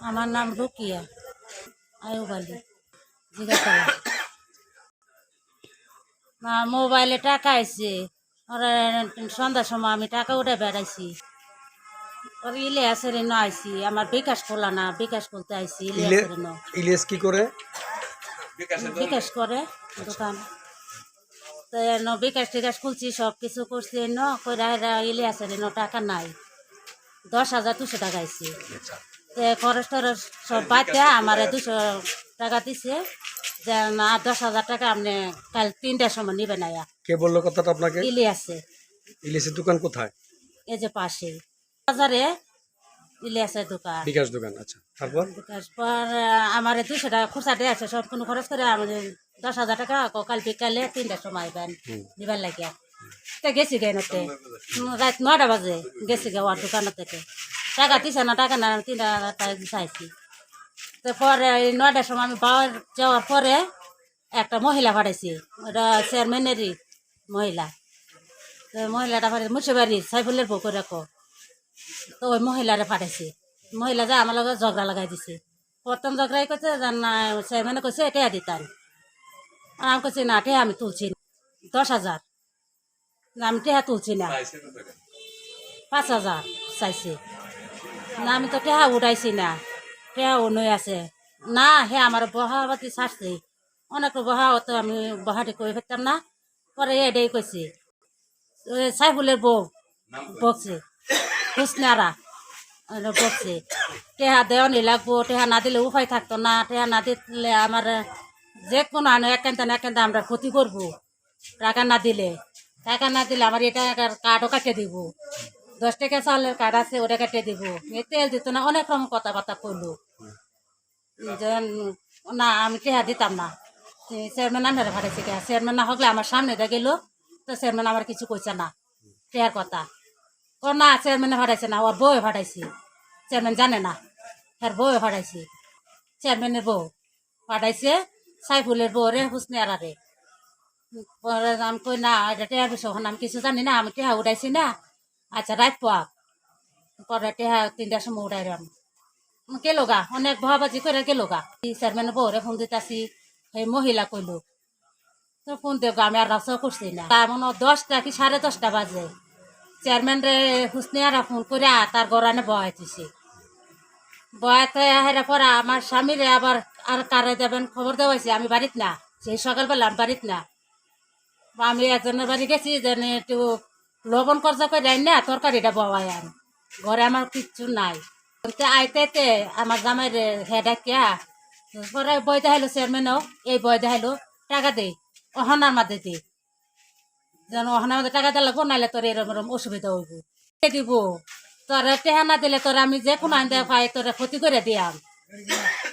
আমার নাম রুকিয়া আয়ুব আলী জিগাতলা। না মোবাইলে টাকা আইছে, ওরা সন্ধ্যার সময় আমি টাকা উঠে বেড়াইছি। ওর ইলিয়াসের ন আইছি, আমার বিকাশ খোলা না, বিকাশ খুলতে আইছি ইলিয়াসের ন। ইলিয়াস কি করে? বিকাশ করে দোকান। তো বিকাশ টিকাশ খুলছি, সব কিছু করছি ন কইরা ইলিয়াসের ন টাকা নাই, 10,200 টাকা আইছে। খরচ টরচ সব বাদ দেয়া আমার 200 টাকা দিছে যে না 10,000 টাকা আপনি কাল 3টার সময় নিবেন। আয়া কে বললো কথাটা আপনাকে? ইলিয়াসে। ইলিয়াসের দোকান কোথায়? এই যে পাশে বাজারে ইলিয়াসের দোকান, বিকাশ দোকান। আচ্ছা, তারপর বিকাশ পর আমার 200 টাকা খরচা দিয়ে আছে, সব কোনো খরচ করে আমাদের 10,000 টাকা কাল বিকালে 3টার সময় আইবেন নিবেন লাগিয়া। তো গেছি গে নতে রাত 9টা বাজে গেছি গে ওর দোকান থেকে, টাকা দিছে না, টাকা না 3,000 টাকা চাইছি। তো পরে 9টার সময় আমি বাবার যাওয়ার পরে একটা মহিলা পাঠাইছি, ওটা চেয়ারম্যানেরই মহিলা। তো মহিলাটা পাঠাইছে মুর্শিবাড়ির সাইফুলের বউ করে রাখো। তো ওই মহিলারে পাঠাইছি, মহিলা যা আমার লগে ঝগড়া লাগাই দিছে। প্রথম ঝগড়াই করছে না, চেয়ারম্যানে কইছে টেয়া দিতাম। আমি কইছি না টেয়া আমি তুলছি না, 10,000 আমি টেয়া তুলছি না, 5,000 চাইছি না, আমি তো টেহা উঠাইছি না, টেহা নই আছে না। হে আমার বহাবাতি ছাড়ছে, অনেক বহা তো আমি বহাটি কই ফেলতাম না। পরে এটাই কইছি সাইফুলের বউ বকছে, হুসনারা বকছে টেহা দেওয়ানি লাগবো, টেহা না দিলে উপায় থাকতো না, টেহা না দিলে আমার যে কোনো আনো একান্ত আমরা ক্ষতি করবো। টাকা না দিলে আমার এটা কার্ডও কাটিয়ে দিব, 10 টাকা চাউলের কার্ড আছে ওটা কাটিয়ে দিব, তেল দিত না, অনেক রকম কথাবার্তা করলো। যে না আমি টেহা দিতাম না। চেয়ারম্যান আনারে ভাড়াইছে, চেয়ারম্যান না হলে আমার সামনে দিয়ে গেল, তো চেয়ারম্যান আমার কিছু কইছে না টেহার কথা। ও না চেয়ারম্যানে ভাড়াইছে না, ওর বউয়ে ভাড়াইছে, চেয়ারম্যান জানে না, হ্যাঁ বউয়ে ভাড়াইছে, চেয়ারম্যানের বউ ভাড়াইছে সাইফুলের বউ রে হুসনিয়ারা রে। পরে আমি কই না এটা টেহার বিষয় আমি কিছু জানি না, আমি টেহা উঠাইছি না। আচ্ছা রাত পোয়া পরে টেহা 3টার সময় উঠাইলাম, গেল গা, অনেক ভাবাজি করে গেল গা। চেয়ারম্যানের বউরে ফোন দিতেছি, সেই মহিলা কইল তো ফোন দেব আমি আর রাস্তাও করছি না। এমন 10টা কি 10:30 বাজে চেয়ারম্যান রে হুসনিয়ারা ফোন করে তার গড়ানে বয়াইতেছে, বয়াতে হেরা পরে আমার স্বামীরে আবার আর কারে যাবেন খবর দেওয়াইছে, আমি বাড়িত না, সেই সকালবেলা আমি বাড়িত না। আমি একজনের বাড়ি গেছি যেন একটু লবণ কর্জা করে দেয় না তরকারিটা বওয়াই, আর ঘরে আমার কিচ্ছু নাই। আইতে আমার জামাইরে হেডা কিয়া পরে বই দেখাইলো চেয়ারম্যানও, এই বই দেখাইলো টাকা দে অহনার মাঝে দে, যেন অহনার মধ্যে টাকা দিলে নাইলে তোর এরম এরম অসুবিধা হইব দিব, তোর টেহা না দিলে তোর আমি যে কোনো আইন পাই তোর ক্ষতি করে দিয়াম,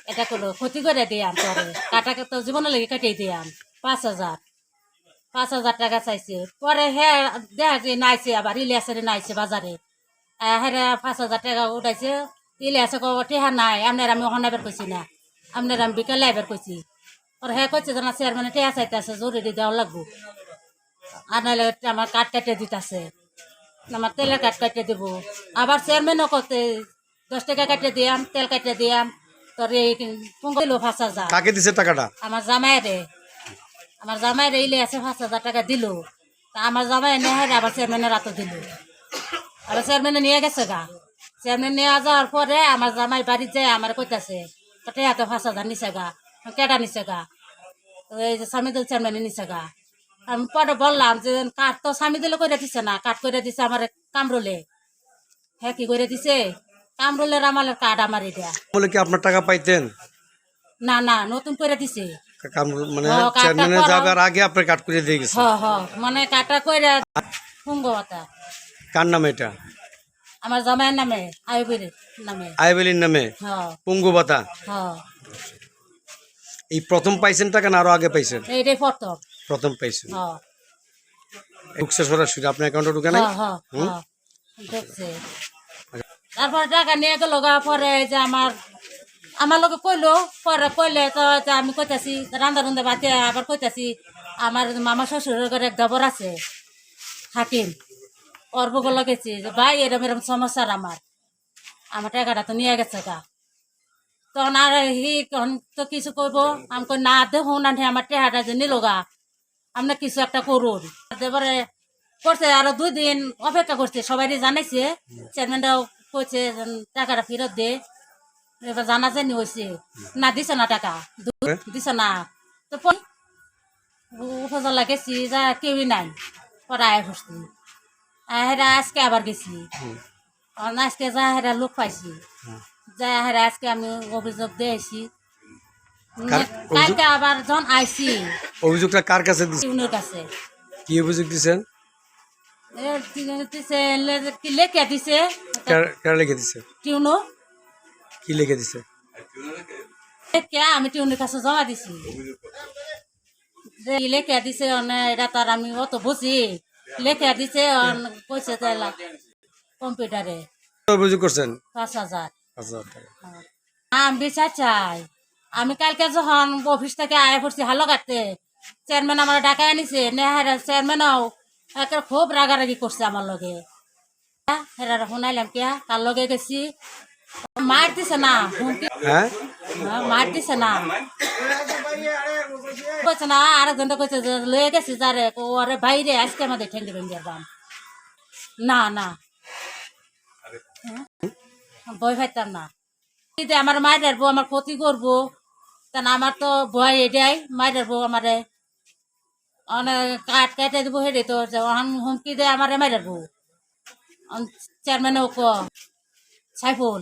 এটা করলো ক্ষতি করে দিয়াম, তোর কাটাকে তোর জীবনের লেগে কাটিয়ে দিয়াম। 5,000 টাকা চাইছে। পরে হ্যাঁ দেখা যে নাইছে, আবার ইলিয়াসের নাইছে বাজারে, হ্যাঁ 5,000 টাকা উঠাইছে। ইলিয়াসে কব টেহা নাই আপনার, আমি ওখানে বের করছি না, আপনার আমি বিকালে বের করছি। ওর হ্যাঁ করছে যে না চেয়ারম্যানে টেহা চাইতেছে, জরুরি দেওয়া লাগবো, আর নাহলে আমার কাঠ কাটিয়ে দিতেছে, আমার তেলের কাঠ কাটিয়ে দিব। আবার চেয়ারম্যানও করতে 10 টাকা কাটিয়ে দিয়াম, তেল কাটিয়ে দিয়াম। তোর এই দিল 5,000। কাকে দিছে টাকাটা? আমার জামাইরে ইলিয়াসে 5,000 টাকা দিল। তা আমার জামাই নেহারে আবার চেয়ারম্যানের হাতে দিল, আবার চেয়ারম্যানে নিয়ে গেছে গা। চেয়ারম্যান নিয়ে যাওয়ার পরে আমার জামাই বাড়ি যায় আমার কইতাছে তোর হাতে 5,000 নিছে গা, কেটা নিছে গা, এই যে স্বামীদুল চেয়ারম্যানে নিছে গা। আমি পরে বললাম যে কাঠ তো স্বামীদুলে করে দিছে না, কাঠ করে দিছে আমার কামরুলে। হ্যাঁ কি করে দিছে, কামরুলের আমালের কাঠ আমার এটা। বলে কি আপনার টাকা পাইতেন? না না নতুন করে দিছে, মানে চেয়ারম্যানের যাবার আগে আপনার কাট করে দিয়ে গেছে। মানে কাটা কইরা ফুঙ্গতা। কার নামে এটা? আমার জামাইয়ের নামে, আইবির নামে। আইবেলির নামে পঙ্গু ভাতা। এই প্রথম পাইছেন টাকা না আরো আগে পাইছেন? এইটাই প্রথম প্রথম পাইছেন। ঢুকছে সরাসরি আপনার অ্যাকাউন্টে ঢুকে নাই? ঢুকছে। তারপর টাকা নিয়ে গেল গা। পরে যে আমার লোকে কইলো, পরে কইলে তো আমি কইতাছি রান্দা রুন্দা বাতে, আবার কইতাছি আমার মামা শ্বশুরের ঘরে এক দেবর আছে হাকিম, ওর বগল গেছি যে ভাই এরম এরম সমস্যার আমার টাকাটা তো নিয়ে গেছে গা। তখন আর হি তখন তো কিছু কইব আমি কই না দেখুন না আমার টেহাটা যে নিলগা আপনি কিছু একটা করুন এবারে করছে আরো 2 দিন অপেক্ষা করছে সবাই জানাইছে চেয়ারম্যানরাও কইছে যে টাকাটা ফেরত দে এবার জানা জানি হয়েছে না দিছে না টাকা দিছে না তো উপজেলা গেছি যা কেউই নাই পরে আয় করছি হেরা আজকে আবার গেছি আজকে যা হেরা লোক পাইছি যা হেরা আজকে আমি অভিযোগ দিয়েছি কালকে আবার যখন আইছি অভিযোগটা কার কাছে দিচ্ছেন? টিউনের কাছে কি অভিযোগ দিচ্ছেন? লেখা দিছে কার লিখে দিছে? টিউনো কি লিখে দিছে? লেখা আমি টিউনের কাছে জমা দিছি যে লেখা দিছে এটা তার আমি অত বুঝি লেখা দিছে কইছে কম্পিউটারে অভিযোগ করছেন? 5,000 5,000 টাকা। আমি বিচার চাই আমি কালকে যখন অফিস থেকে আয় করছি হালো কাটতে চেয়ারম্যান আমার ডাকা আনিছে নেহারা চেয়ারম্যানও একটা খুব রাগারাগি করছে আমার লগে হেরা শুনাইলাম কিয়া কার লগে গেছি মার দিছে না হুমকি হ্যাঁ মার দিছে না কইছে না আরেকজনটা কইছে যে লয়ে গেছি যারে ওরে বাইরে আজকে আমাদের ঠেঙ্গে ভেঙ্গে দাম না না ভয় পাইতাম না যদি আমার মায়ের বউ আমার ক্ষতি করবো তা আমার তো ভয় এটাই মায়ের বউ আমারে অনেক কাঠ কেটে দেবো হেরে তো হুমকি দেয় আমারে মায়ের বউ চেয়ারম্যানও সাইফুল